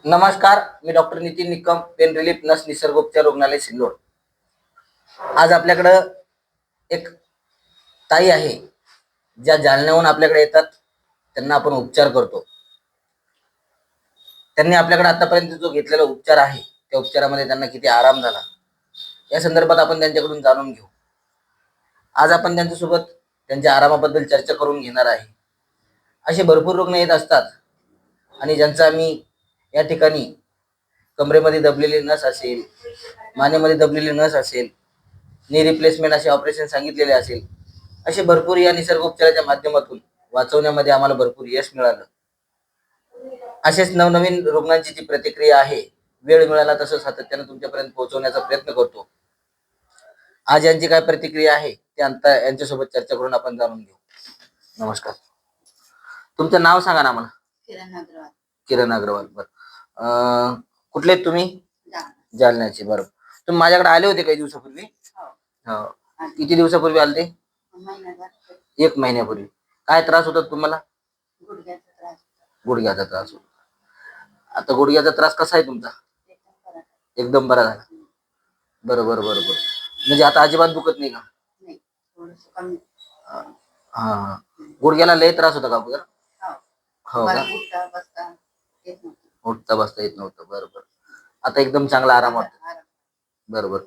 नमस्कार, मी doctor Nitin Nikam, pain relief नस निसर्गोपचार रुग्णालय सिल्लोड. आज आपल्याकडं एक ताई आहे ज्या जालन्याहून आपल्याकडे येतात. त्यांना आपण उपचार करतो. त्यांनी आपल्याकडे आतापर्यंत जो घेतलेला उपचार आहे त्या उपचारामध्ये त्यांना किती आराम झाला या संदर्भात आपण त्यांच्याकडून जाणून घेऊ. आज आपण त्यांच्यासोबत त्यांच्या आरामाबद्दल चर्चा करून घेणार आहे. असे भरपूर रुग्ण येत असतात आणि ज्यांचा आम्ही या ठिकाणी कमरेमध्ये दबलेली नस असेल, मानेमध्ये दबलेली नस असेल, नी रिप्लेसमेंट असे ऑपरेशन सांगितलेले असेल, असे भरपूर या निसर्गोपचाराच्या माध्यमातून वाचवण्यामध्ये आम्हाला भरपूर यश मिळालं. असेच नवनवीन रुग्णांची जी प्रतिक्रिया आहे, वेळ मिळाला तसं सातत्याने तुमच्यापर्यंत पोहोचवण्याचा प्रयत्न करतो. आज यांची काय प्रतिक्रिया आहे ते आता यांच्यासोबत चर्चा करून आपण जाणून घेऊ. नमस्कार, तुमचं नाव सांगा ना मला. किरण अग्रवाल. किरण अग्रवाल. बरं, कुठले आहेत तुम्ही? जालन्याचे. बरोबर. तुम्ही माझ्याकडे आले होते काही दिवसापूर्वी? हो. किती दिवसापूर्वी आले ते? एक महिन्यापूर्वी. काय त्रास होता तुम्हाला? गुडघ्याचा त्रास होता. आता गुडघ्याचा त्रास कसा आहे तुमचा? एकदम बरा झाला. बरोबर बरोबर. म्हणजे आता अजिबात दुखत नाही का? हा. गुडघ्याला लय त्रास होता का अगोदर? हो का? उठता बसता येत नव्हतं. बरोबर. आता एकदम चांगला आराम वाटतो. बरोबर.